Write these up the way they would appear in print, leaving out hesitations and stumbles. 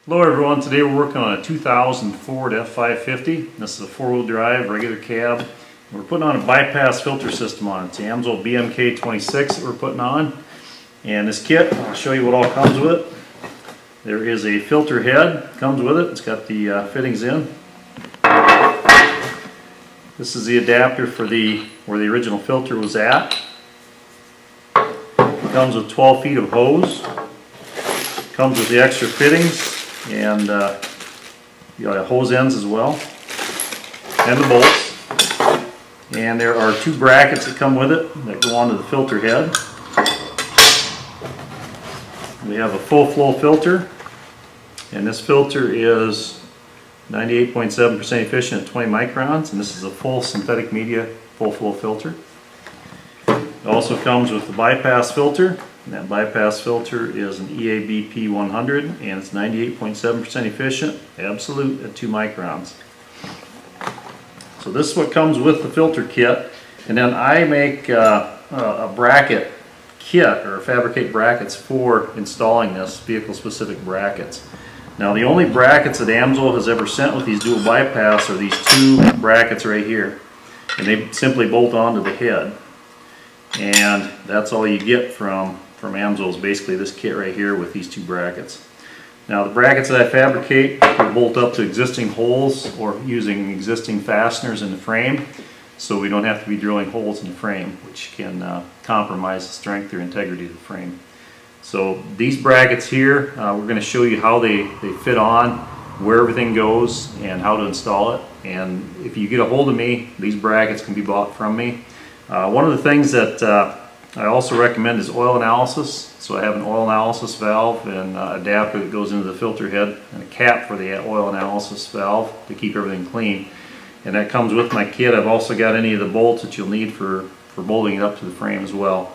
Hello everyone, today we're working on a 2000 Ford F550. This is a four-wheel drive, regular cab. We're putting on a bypass filter system on it. It's the Amsoil BMK26 that we're putting on. And this kit, I'll show you what all comes with it. There is a filter head, comes with it. It's got the fittings in. This is the adapter for where the original filter was at. It comes with 12 feet of hose. Comes with the extra fittings and you got hose ends as well, and the bolts. And there are two brackets that come with it that go onto the filter head. We have a full flow filter, and this filter is 98.7% efficient at 20 microns, and this is a full synthetic media full flow filter. It also comes with the bypass filter. And that bypass filter is an EABP 100 and it's 98.7% efficient, absolute at 2 microns. So this is what comes with the filter kit. And then I make a bracket kit, or fabricate brackets for installing this, vehicle specific brackets. Now the only brackets that Amsoil has ever sent with these dual bypass are these two brackets right here. And they simply bolt onto the head. And that's all you get from Amsoil is basically this kit right here with these two brackets. Now the brackets that I fabricate will bolt up to existing holes or using existing fasteners in the frame, so we don't have to be drilling holes in the frame, which can compromise the strength or integrity of the frame. So these brackets here, we're going to show you how they fit on, where everything goes, and how to install it. And if you get a hold of me, these brackets can be bought from me. One of the things that I also recommend is oil analysis. So I have an oil analysis valve and adapter that goes into the filter head and a cap for the oil analysis valve to keep everything clean. And that comes with my kit. I've also got any of the bolts that you'll need for bolting it up to the frame as well.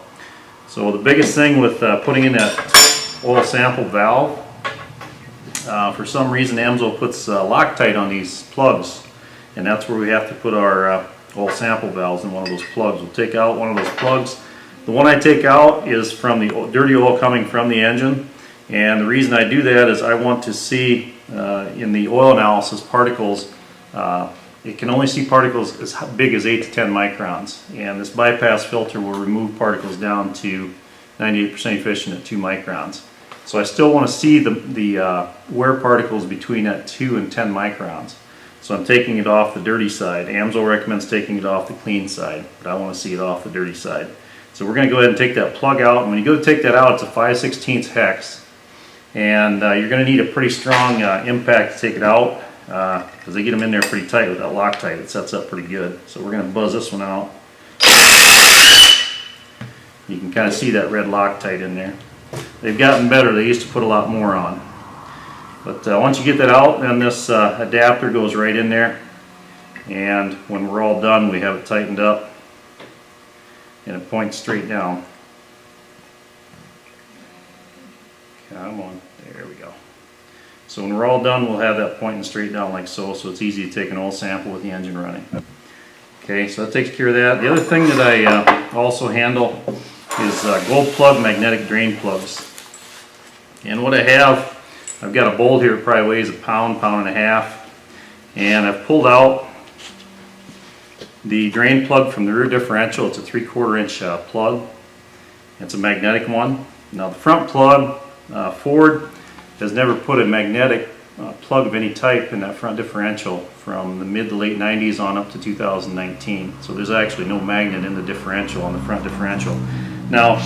So the biggest thing with putting in that oil sample valve, for some reason Amsoil puts Loctite on these plugs, and that's where we have to put our oil sample valves in one of those plugs. We'll take out one of those plugs. The one I take out is from the dirty oil coming from the engine, and the reason I do that is I want to see in the oil analysis particles, it can only see particles as big as 8 to 10 microns, and this bypass filter will remove particles down to 98% efficient at 2 microns. So I still want to see the wear particles between that 2 and 10 microns. So I'm taking it off the dirty side. Amsoil recommends taking it off the clean side, but I want to see it off the dirty side. So we're going to go ahead and take that plug out, and when you go to take that out, it's a 5/16 hex, and you're going to need a pretty strong impact to take it out, because they get them in there pretty tight with that Loctite. It sets up pretty good. So we're going to buzz this one out. You can kind of see that red Loctite in there. They've gotten better. They used to put a lot more on. But once you get that out, then this adapter goes right in there, and when we're all done, we have it tightened up and it points straight down. Come on, there we go. So when we're all done, we'll have that pointing straight down like so it's easy to take an oil sample with the engine running. Okay, so that takes care of that. The other thing that I also handle is gold plug magnetic drain plugs. And what I have, I've got a bolt here that probably weighs a pound, pound and a half, and I've pulled out the drain plug from the rear differential. It's a 3/4 inch plug. It's a magnetic one. Now the front plug, Ford has never put a magnetic plug of any type in that front differential from the mid to late 90s on up to 2019. So there's actually no magnet in the differential, on the front differential. Now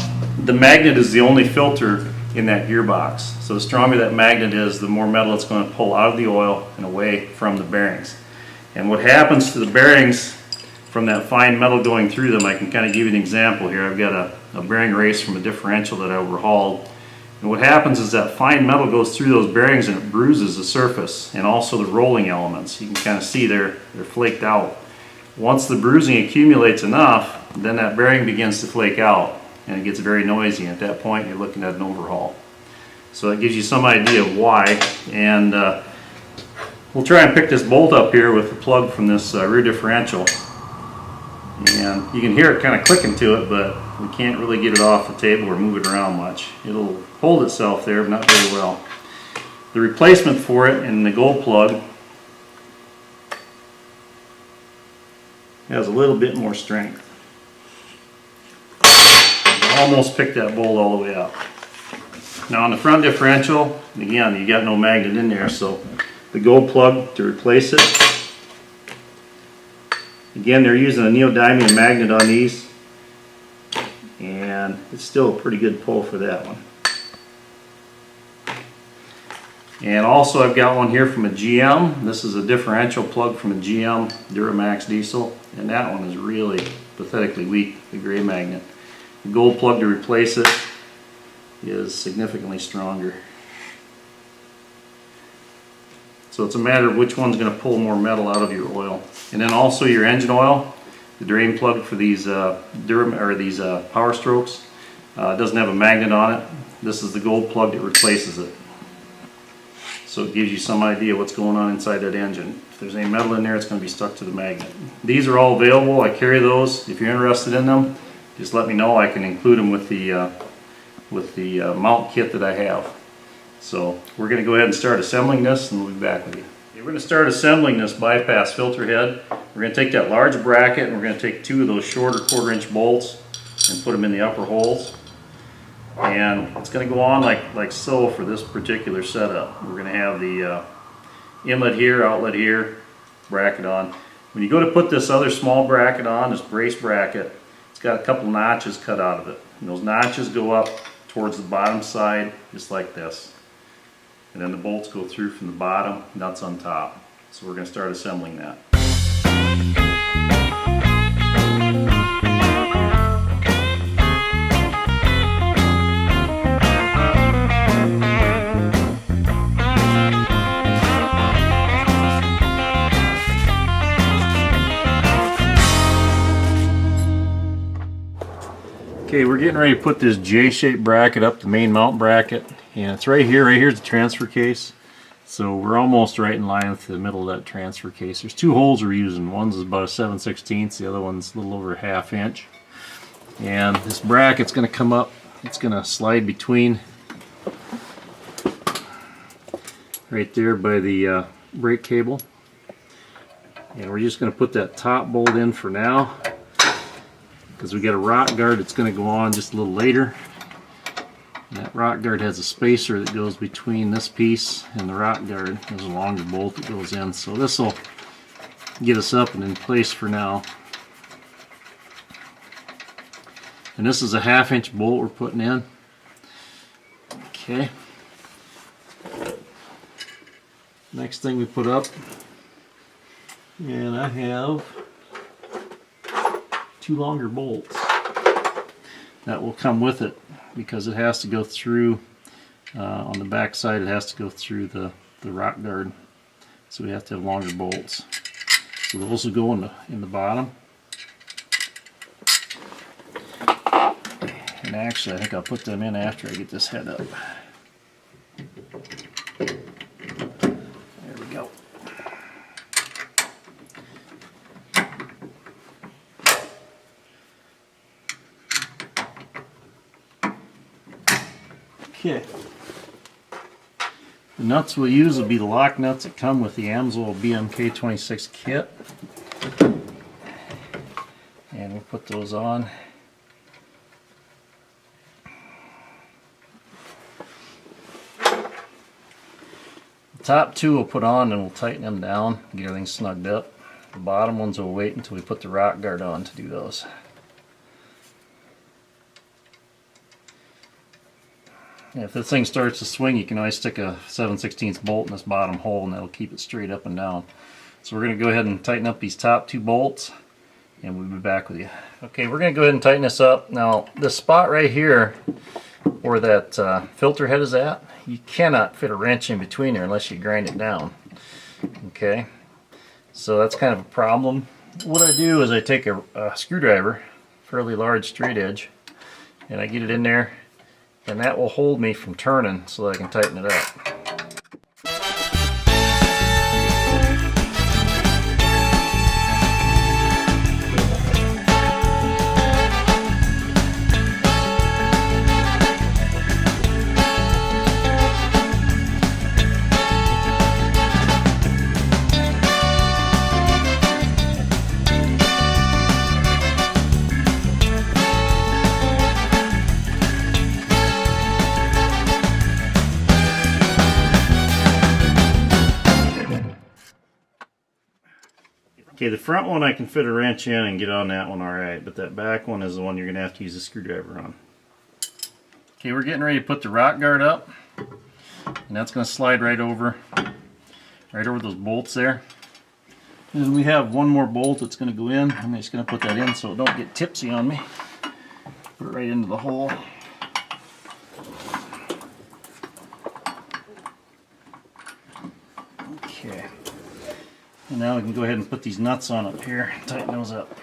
the magnet is the only filter in that gearbox. So the stronger that magnet is, the more metal it's going to pull out of the oil and away from the bearings. And what happens to the bearings from that fine metal going through them, I can kind of give you an example here. I've got a bearing race from a differential that I overhauled. And what happens is that fine metal goes through those bearings and it bruises the surface and also the rolling elements. You can kind of see they're flaked out. Once the bruising accumulates enough, then that bearing begins to flake out and it gets very noisy. At that point, you're looking at an overhaul. So that gives you some idea of why. And we'll try and pick this bolt up here with the plug from this rear differential. And you can hear it kind of clicking to it, but we can't really get it off the table or move it around much. It'll hold itself there, but not very well. The replacement for it in the gold plug has a little bit more strength. Almost picked that bolt all the way out. Now on the front differential, again, you got no magnet in there, so the gold plug to replace it. Again, they're using a neodymium magnet on these, and it's still a pretty good pull for that one. And also I've got one here from a GM. This is a differential plug from a GM Duramax diesel, and that one is really pathetically weak, the gray magnet. The gold plug to replace it is significantly stronger. So it's a matter of which one's going to pull more metal out of your oil. And then also your engine oil, the drain plug for these Powerstrokes doesn't have a magnet on it. This is the gold plug that replaces it. So it gives you some idea what's going on inside that engine. If there's any metal in there, it's going to be stuck to the magnet. These are all available. I carry those. If you're interested in them, just let me know. I can include them with the mount kit that I have. So we're going to go ahead and start assembling this, and we'll be back with you. Okay, we're going to start assembling this bypass filter head. We're going to take that large bracket, and we're going to take two of those shorter 1/4" bolts and put them in the upper holes. And it's going to go on like so for this particular setup. We're going to have the inlet here, outlet here, bracket on. When you go to put this other small bracket on, this brace bracket, it's got a couple notches cut out of it. And those notches go up towards the bottom side, just like this. And then the bolts go through from the bottom, nuts on top. So we're going to start assembling that. Okay, we're getting ready to put this J-shaped bracket up, the main mount bracket, and it's right here. Right here's the transfer case. So we're almost right in line with the middle of that transfer case. There's two holes we're using. One's about a 7/16, the other one's a little over a 1/2 inch. And this bracket's going to come up. It's going to slide between right there by the brake cable. And we're just going to put that top bolt in for now, because we got a rock guard that's going to go on just a little later. And that rock guard has a spacer that goes between this piece and the rock guard. There's a longer bolt that goes in, so this will get us up and in place for now. And this is a 1/2 inch bolt we're putting in. Okay. Next thing we put up, and I have 2 longer bolts that will come with it, because it has to go through on the back side. It has to go through the rock guard, so we have to have longer bolts. So those will go in the bottom. And actually, I think I'll put them in after I get this head up. There we go. Okay. The nuts we'll use will be the lock nuts that come with the Amsoil BMK26 kit. And we'll put those on. The top two we'll put on and we'll tighten them down, get everything snugged up. The bottom ones will wait until we put the rock guard on to do those. If this thing starts to swing, you can always stick a 7/16 bolt in this bottom hole and that'll keep it straight up and down. So we're going to go ahead and tighten up these top 2 bolts, and we'll be back with you. Okay, we're going to go ahead and tighten this up. Now, this spot right here where that filter head is at, you cannot fit a wrench in between there unless you grind it down. Okay, so that's kind of a problem. What I do is I take a screwdriver, fairly large straight edge, and I get it in there, and that will hold me from turning so that I can tighten it up. Okay, the front one I can fit a wrench in and get on that one alright, but that back one is the one you're going to have to use a screwdriver on. Okay, we're getting ready to put the rock guard up, and that's going to slide right over those bolts there. And we have one more bolt that's going to go in. I'm just going to put that in so it don't get tipsy on me. Put it right into the hole. Okay. And now we can go ahead and put these nuts on up here, tighten those up.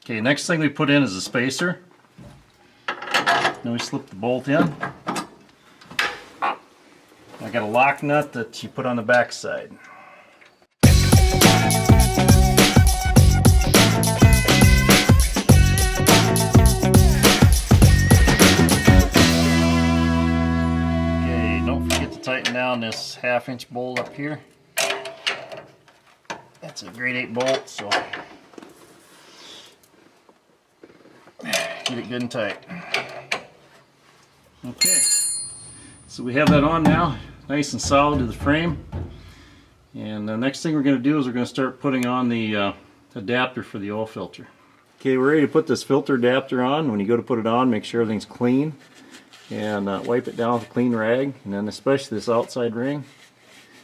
Okay, next thing we put in is a spacer. Then we slip the bolt in. I got a lock nut that you put on the back side. Okay, don't forget to tighten down this 1/2-inch bolt up here. That's a grade 8 bolt, so get it good and tight. Okay, so we have that on now, nice and solid to the frame. And the next thing we're going to do is we're going to start putting on the adapter for the oil filter. Okay, we're ready to put this filter adapter on. When you go to put it on, make sure everything's clean. And wipe it down with a clean rag. And then especially this outside ring,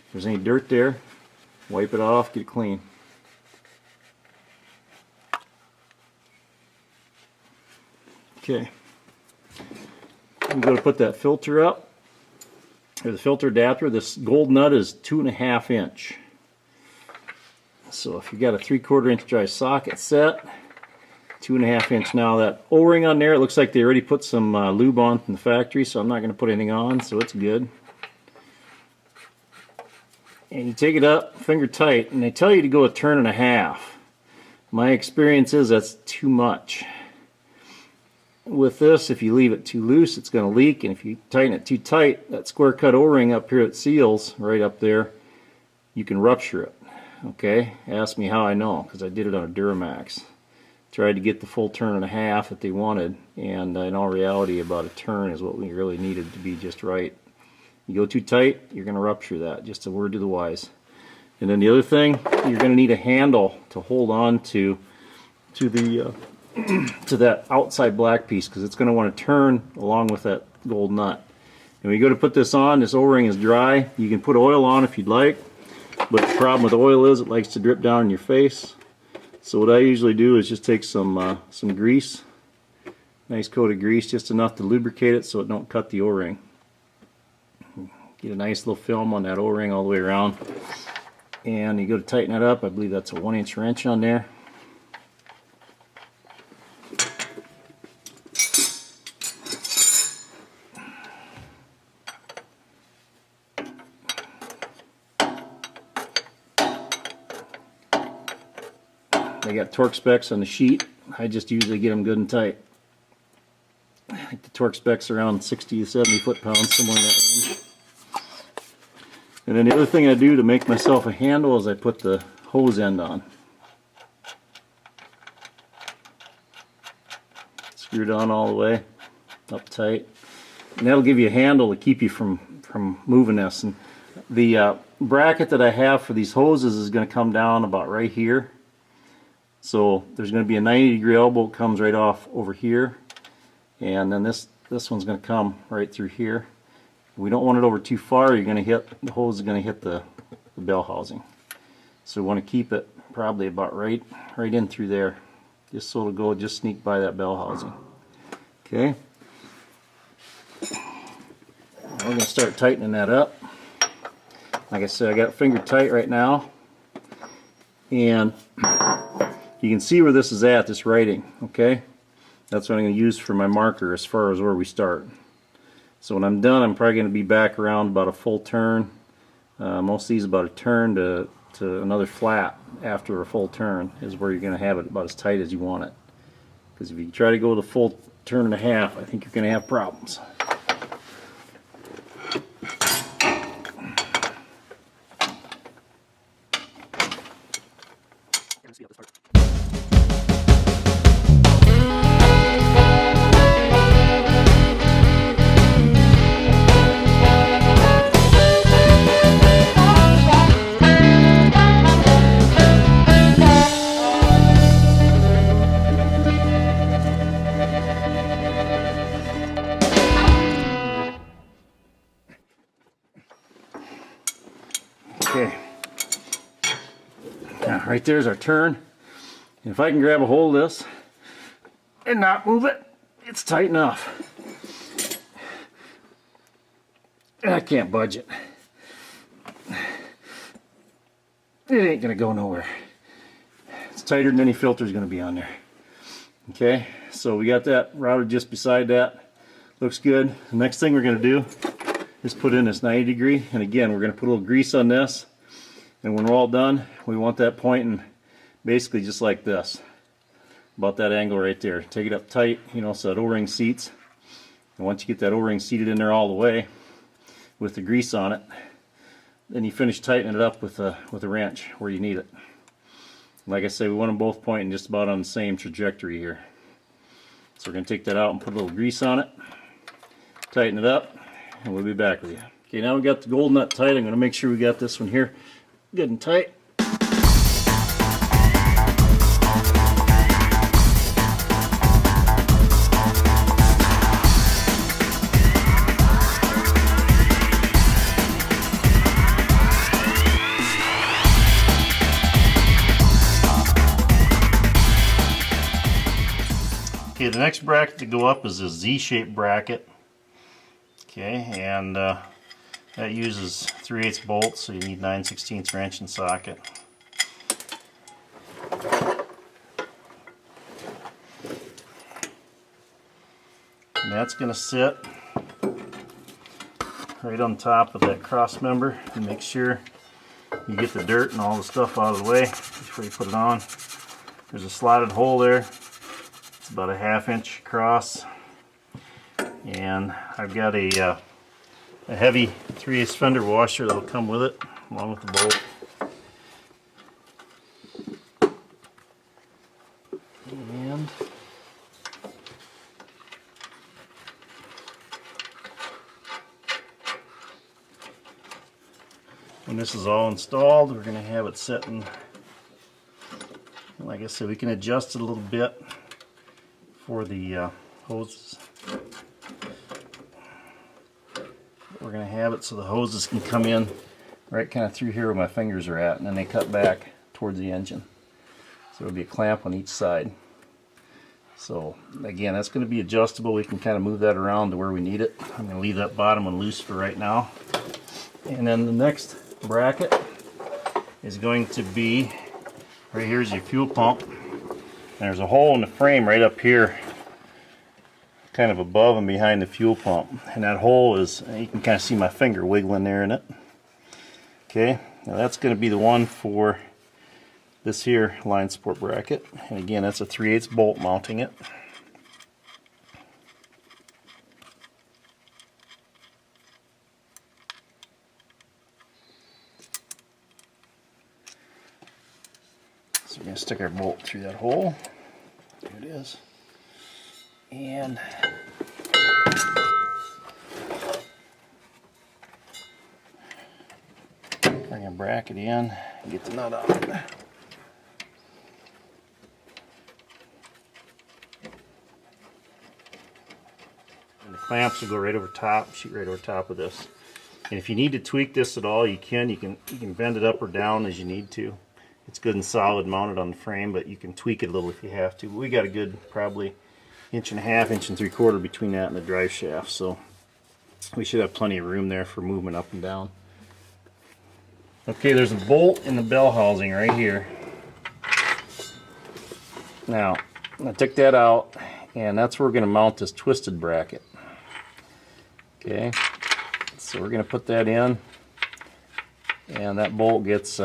if there's any dirt there, wipe it off, get it clean. Okay, we go to put that filter up, or the filter adapter. This gold nut is 2.5 inch. So if you've got a 3/4 inch dry socket set, 2.5 inch. Now that O-ring on there, it looks like they already put some lube on from the factory, so I'm not going to put anything on, so it's good. And you take it up, finger tight, and they tell you to go 1.5 turns. My experience is that's too much. With this, if you leave it too loose, it's going to leak, and if you tighten it too tight, that square cut O-ring up here that seals right up there, you can rupture it. Okay, ask me how I know, because I did it on a Duramax. Tried to get the full 1.5 turns that they wanted, and in all reality about 1 turn is what we really needed to be just right. You go too tight, you're going to rupture that. Just a word to the wise. And then the other thing, you're going to need a handle to hold on to the to that outside black piece, because it's going to want to turn along with that gold nut. And when you go to put this on, this O-ring is dry. You can put oil on if you'd like, but the problem with oil is it likes to drip down in your face. So what I usually do is just take some grease, nice coat of grease, just enough to lubricate it so it don't cut the O-ring. Get a nice little film on that O-ring all the way around, and you go to tighten it up. I believe that's a 1-inch wrench on there. They got torque specs on the sheet. I just usually get them good and tight. I think the torque specs are around 60 to 70 foot-pounds, somewhere in that range. And then the other thing I do to make myself a handle is I put the hose end on. Screw it on all the way, up tight. And that'll give you a handle to keep you from moving this. And the bracket that I have for these hoses is going to come down about right here. So there's going to be a 90-degree elbow that comes right off over here, and then this one's going to come right through here. We don't want it over too far. You're going to hit the hose is going to hit the bell housing. So we want to keep it probably about right in through there, just so it'll go just sneak by that bell housing. Okay. We're going to start tightening that up. Like I said, I got it finger tight right now, and you can see where this is at, this writing, okay? That's what I'm going to use for my marker as far as where we start. So when I'm done, I'm probably going to be back around about a full turn. Most of these about a turn to another flat after a full turn is where you're going to have it about as tight as you want it. Because if you try to go the full turn and a half, I think you're going to have problems. Okay, now right there's our turn. And if I can grab a hold of this and not move it, it's tight enough. And I can't budge it. It ain't gonna go nowhere. It's tighter than any filter is gonna be on there. Okay, so we got that routed just beside that. Looks good. The next thing we're gonna do is put in this 90 degree, and again we're going to put a little grease on this, and when we're all done we want that pointing basically just like this, about that angle right there. Take it up tight, you know, so that O-ring seats, and once you get that O-ring seated in there all the way with the grease on it, then you finish tightening it up with a wrench where you need it. Like I say, we want them both pointing just about on the same trajectory here. So we're going to take that out and put a little grease on it, tighten it up, and we'll be back with you. Okay, now we got the gold nut tight. I'm going to make sure we got this one here good and tight. Okay, the next bracket to go up is a Z-shaped bracket. Okay, and that uses 3/8 bolts, so you need 9/16 wrench and socket. And that's going to sit right on top of that cross member, and make sure you get the dirt and all the stuff out of the way before you put it on. There's a slotted hole there. It's about a 1/2 inch across. And I've got a heavy 3/8 fender washer that'll come with it, along with the bolt. And when this is all installed, we're going to have it sitting. Like I said, we can adjust it a little bit for the hoses. We're going to have it so the hoses can come in right kind of through here where my fingers are at, and then they cut back towards the engine. So there'll be a clamp on each side. So again, that's going to be adjustable. We can kind of move that around to where we need it. I'm going to leave that bottom one loose for right now. And then the next bracket is going to be, right here's your fuel pump. And there's a hole in the frame right up here, kind of above and behind the fuel pump, and that hole is, you can kind of see my finger wiggling there in it. Okay, now that's going to be the one for this here line support bracket, and again that's a 3/8 bolt mounting it. So we're going to stick our bolt through that hole. There it is. And bring a bracket in and get the nut out. And the clamps will go right over top, shoot right over top of this. And if you need to tweak this at all, you can bend it up or down as you need to. It's good and solid mounted on the frame, but you can tweak it a little if you have to. But we got a good probably 1.5 1.75 inches between that and the drive shaft, so we should have plenty of room there for movement up and down. Okay, there's a bolt in the bell housing right here. Now I took that out, and that's where we're going to mount this twisted bracket. Okay, so we're going to put that in, and that bolt gets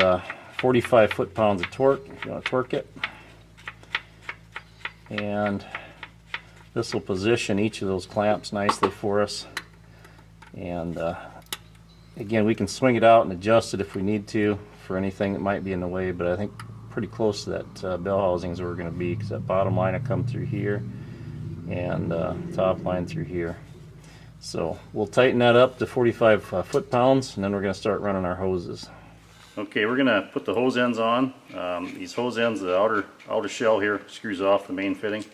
45 foot-pounds of torque if you want to torque it. And this will position each of those clamps nicely for us. And again, we can swing it out and adjust it if we need to for anything that might be in the way, but I think pretty close to that bell housing is where we're going to be, because that bottom line will come through here and top line through here. So we'll tighten that up to 45 foot-pounds, and then we're going to start running our hoses. Okay, we're going to put the hose ends on. These hose ends, the outer shell here screws off the main fitting,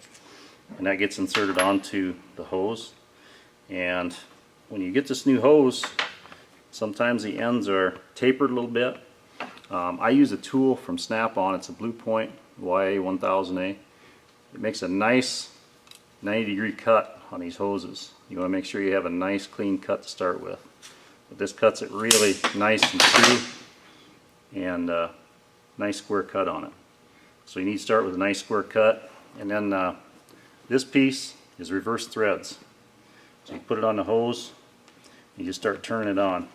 and that gets inserted onto the hose. And when you get this new hose, sometimes the ends are tapered a little bit. I use a tool from Snap-on. It's a Blue Point YA1000A. It makes a nice 90-degree cut on these hoses. You want to make sure you have a nice clean cut to start with. But this cuts it really nice and true, and nice square cut on it. So you need to start with a nice square cut, and then this piece is reverse threads. So you put it on the hose, you just start turning it on.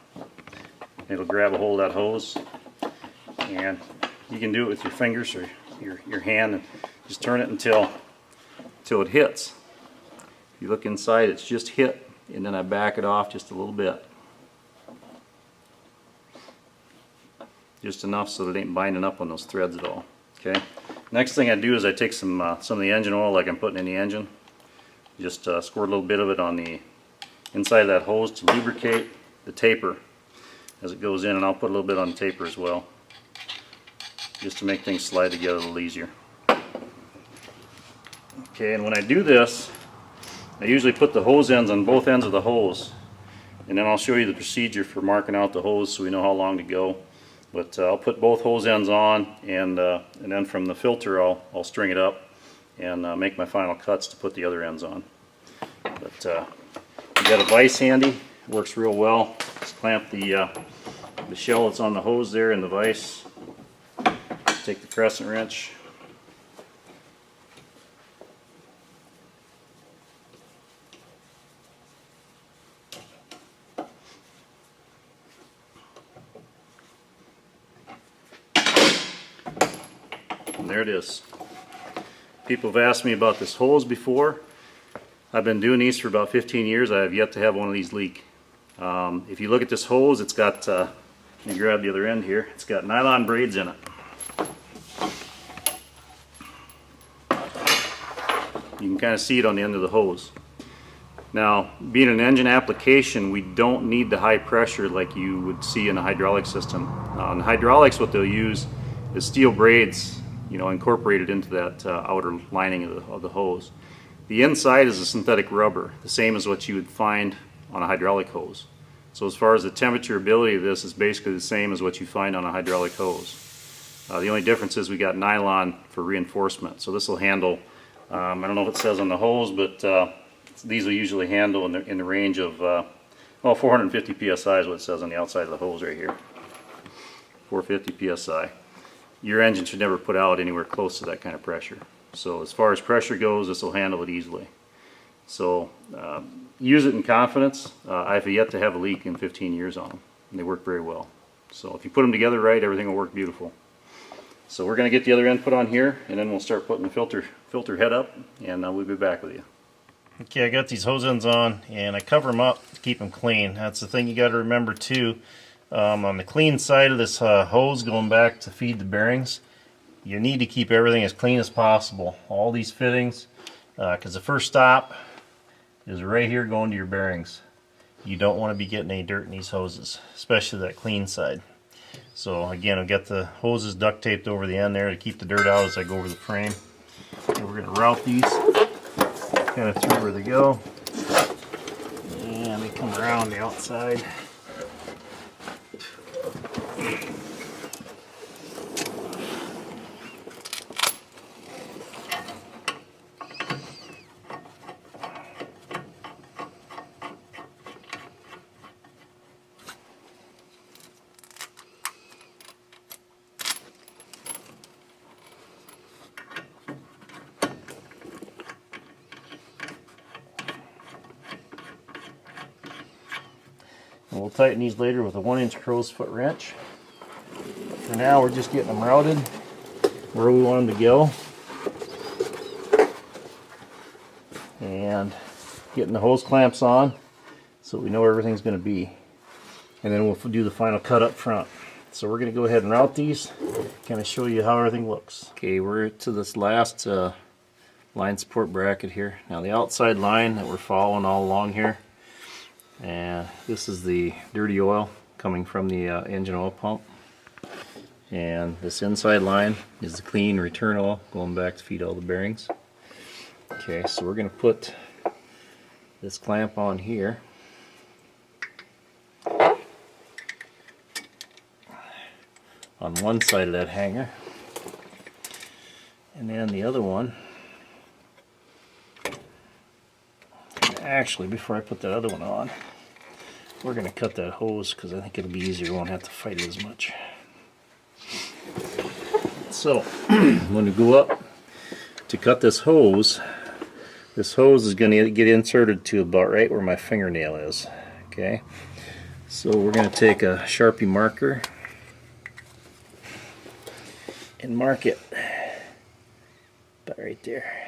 It'll grab a hold of that hose, and you can do it with your fingers or your hand, and just turn it until it hits. If you look inside, it's just hit, and then I back it off just a little bit. Just enough so that it ain't binding up on those threads at all. Okay. Next thing I do is I take some of the engine oil, like I'm putting in the engine. Just squirt a little bit of it on the inside of that hose to lubricate the taper as it goes in, and I'll put a little bit on the taper as well, just to make things slide together a little easier. Okay, and when I do this, I usually put the hose ends on both ends of the hose, and then I'll show you the procedure for marking out the hose so we know how long to go. But I'll put both hose ends on, and then from the filter I'll string it up and make my final cuts to put the other ends on. But you got a vise handy, it works real well. Just clamp the shell that's on the hose there in the vise. Take the crescent wrench, and there it is. People have asked me about this hose before. I've been doing these for about 15 years. I have yet to have one of these leak. If you look at this hose, it's got, let me grab the other end here, it's got nylon braids in it. You can kind of see it on the end of the hose. Now, being an engine application, we don't need the high pressure like you would see in a hydraulic system. In hydraulics, what they'll use is steel braids, incorporated into that outer lining of the hose. The inside is a synthetic rubber, the same as what you would find on a hydraulic hose. So as far as the temperature ability of this is basically the same as what you find on a hydraulic hose. The only difference is we got nylon for reinforcement. So this will handle, I don't know if it says on the hose, but these will usually handle in the range of 450 psi is what it says on the outside of the hose right here. 450 psi. Your engine should never put out anywhere close to that kind of pressure. So as far as pressure goes, this will handle it easily. So use it in confidence. I've yet to have a leak in 15 years on them, and they work very well. So if you put them together right, everything will work beautiful. So we're going to get the other end put on here, and then we'll start putting the filter head up, and we'll be back with you. Okay, I got these hose ends on, and I cover them up to keep them clean. That's the thing you got to remember too. On the clean side of this hose going back to feed the bearings, you need to keep everything as clean as possible. All these fittings, because the first stop is right here going to your bearings. You don't want to be getting any dirt in these hoses, especially that clean side. So again, I've got the hoses duct taped over the end there to keep the dirt out as I go over the frame. And we're going to route these kind of through where they go, and they come around the outside. And we'll tighten these later with a 1-inch crow's foot wrench. For now, we're just getting them routed where we want them to go. And getting the hose clamps on so we know where everything's going to be. And then we'll do the final cut up front. So we're going to go ahead and route these, kind of show you how everything looks. Okay, we're to this last line support bracket here. Now the outside line that we're following all along here, and this is the dirty oil coming from the engine oil pump. And this inside line is the clean return oil going back to feed all the bearings. Okay, so we're going to put this clamp on here. On one side of that hanger. And then the other one. Actually, before I put that other one on, we're going to cut that hose because I think it'll be easier. We won't have to fight it as much. So, when we go up to cut this hose is going to get inserted to about right where my fingernail is. Okay, so we're going to take a Sharpie marker and mark it about right there.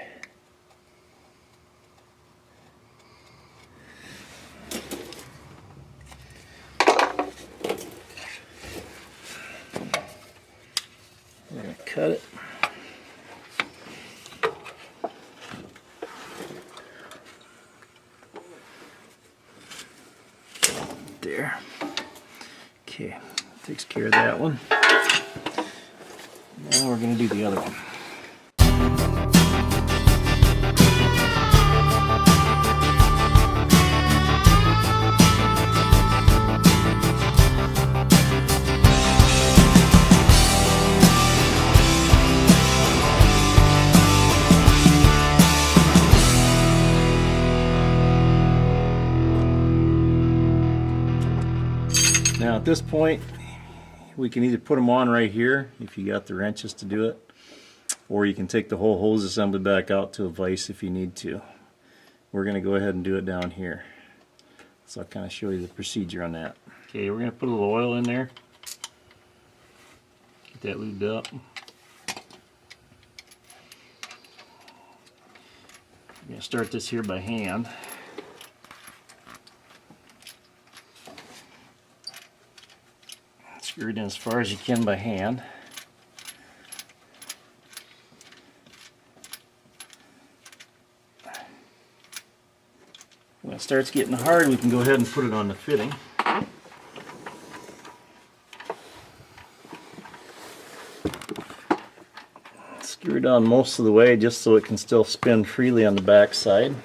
We're going to cut it. There. Okay, takes care of that one. Now we're going to do the other one. Now at this point, we can either put them on right here if you got the wrenches to do it, or you can take the whole hose assembly back out to a vise if you need to. We're going to go ahead and do it down here. So I'll kind of show you the procedure on that. Okay, we're going to put a little oil in there. Get that lubed up. I'm going to start this here by hand. Screw it in as far as you can by hand. When it starts getting hard, we can go ahead and put it on the fitting. Screw it on most of the way just so it can still spin freely on the back side.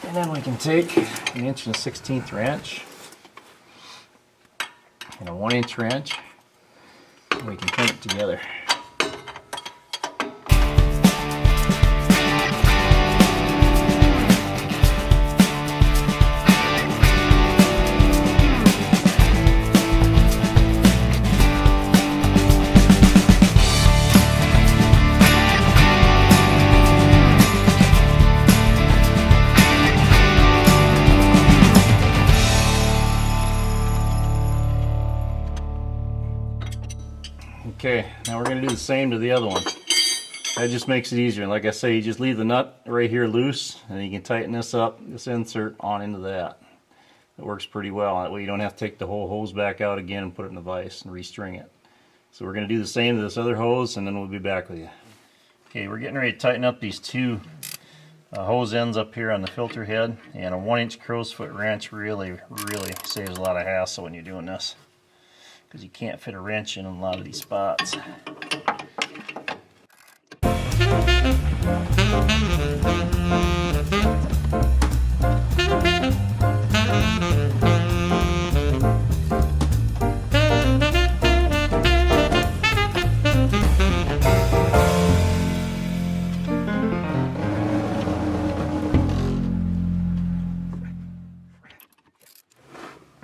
And then we can take an 1 1/16 wrench and a 1-inch wrench, and we can pin it together. Okay, now we're going to do the same to the other one. That just makes it easier. Like I say, you just leave the nut right here loose, and you can tighten this up, this insert on into that. It works pretty well. That way you don't have to take the whole hose back out again and put it in the vise and restring it. So we're going to do the same to this other hose, and then we'll be back with you. Okay, we're getting ready to tighten up these two hose ends up here on the filter head, and a 1-inch crow's foot wrench really saves a lot of hassle when you're doing this, because you can't fit a wrench in a lot of these spots.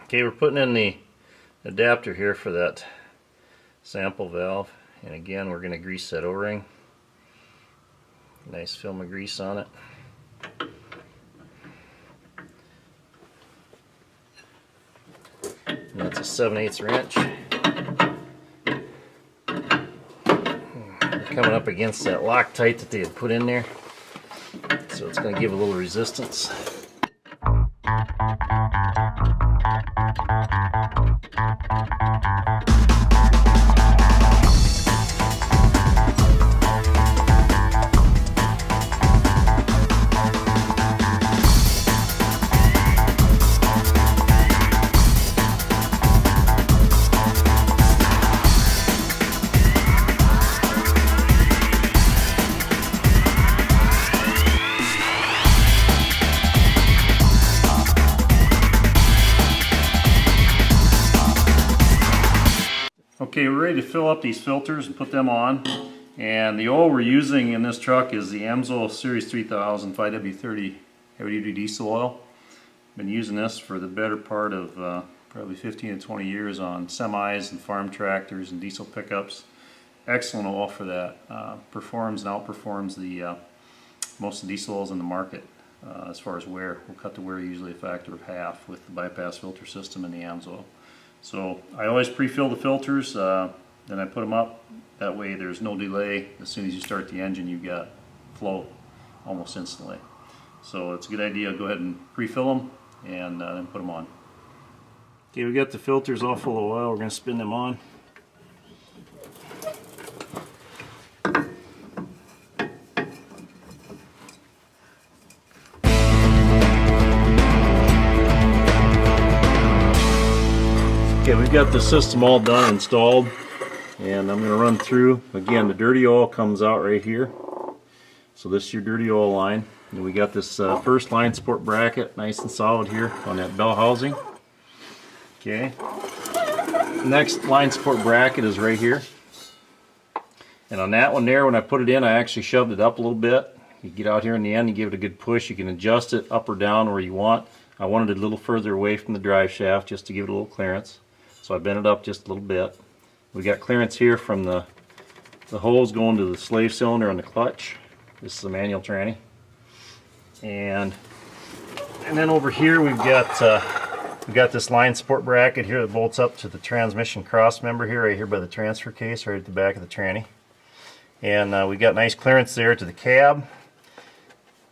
Okay, we're putting in the adapter here for that sample valve, and again we're going to grease that O-ring. Nice film of grease on it. And that's a 7/8 wrench. We're coming up against that Loctite that they had put in there, so it's going to give a little resistance. Okay, we're ready to fill up these filters and put them on. And the oil we're using in this truck is the Amsoil Series 3000 5W30 heavy duty diesel oil. Been using this for the better part of probably 15 to 20 years on semis and farm tractors and diesel pickups. Excellent oil for that. Performs and outperforms the most of the diesel oils in the market as far as wear. We'll cut the wear usually a factor of half with the bypass filter system and the Amsoil. So I always pre-fill the filters, then I put them up. That way there's no delay. As soon as you start the engine, you've got flow almost instantly. So it's a good idea to go ahead and pre-fill them and then put them on. Okay, we got the filters all full of oil. We're going to spin them on. Okay, we've got the system all done and installed, and I'm going to run through. Again, the dirty oil comes out right here. So this is your dirty oil line. And we got this first line support bracket nice and solid here on that bell housing. Okay. Next line support bracket is right here. And on that one there, when I put it in, I actually shoved it up a little bit. You get out here in the end, you give it a good push. You can adjust it up or down where you want. I wanted it a little further away from the drive shaft just to give it a little clearance. So I bent it up just a little bit. We got clearance here from the hose going to the slave cylinder on the clutch. This is a manual tranny. And then over here we've got this line support bracket here that bolts up to the transmission cross member here, right here by the transfer case, right at the back of the tranny. And we got nice clearance there to the cab.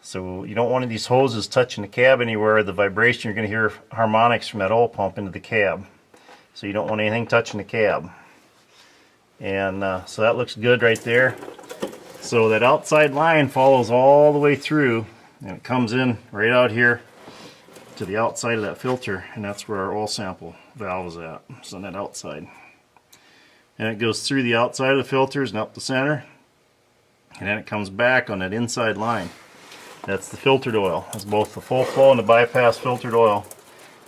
So you don't want these hoses touching the cab anywhere. The vibration, you're going to hear harmonics from that oil pump into the cab. So you don't want anything touching the cab. And so that looks good right there. So that outside line follows all the way through, and it comes in right out here to the outside of that filter, and that's where our oil sample valve is at. It's on that outside. And it goes through the outside of the filters and up the center, and then it comes back on that inside line. That's the filtered oil. That's both the full flow and the bypass filtered oil.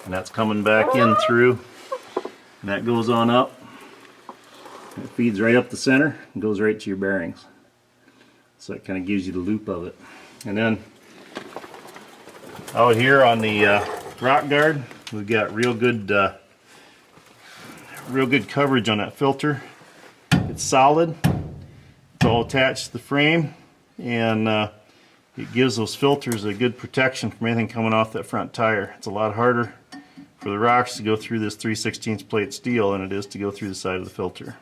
And that's coming back in through. And that goes on up. It feeds right up the center and goes right to your bearings. So it kind of gives you the loop of it. And then out here on the rock guard, we've got real good coverage on that filter. It's solid. It's all attached to the frame, and it gives those filters a good protection from anything coming off that front tire. It's a lot harder for the rocks to go through this 3/16 plate steel than it is to go through the side of the filter.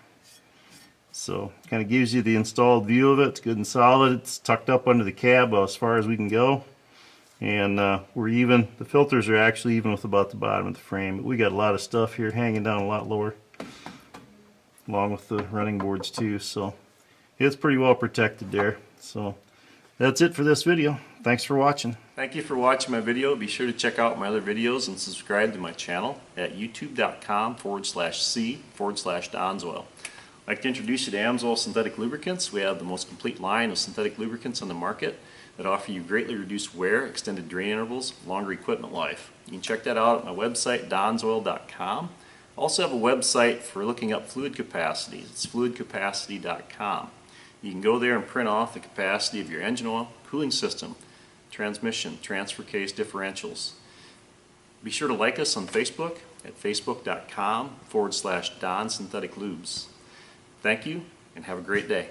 So it kind of gives you the installed view of it. It's good and solid. It's tucked up under the cab as far as we can go. And we're even, the filters are actually even with about the bottom of the frame. But we got a lot of stuff here hanging down a lot lower, along with the running boards too. So it's pretty well protected there. So that's it for this video. Thanks for watching. Thank you for watching my video. Be sure to check out my other videos and subscribe to my channel at youtube.com/c/Donsoil. I'd like to introduce you to Amsoil synthetic lubricants. We have the most complete line of synthetic lubricants on the market that offer you greatly reduced wear, extended drain intervals, longer equipment life. You can check that out at my website, donsoil.com. I also have a website for looking up fluid capacity. It's fluidcapacity.com. You can go there and print off the capacity of your engine oil, cooling system, transmission, transfer case, differentials. Be sure to like us on Facebook at facebook.com/Don Synthetic Lubes. Thank you and have a great day.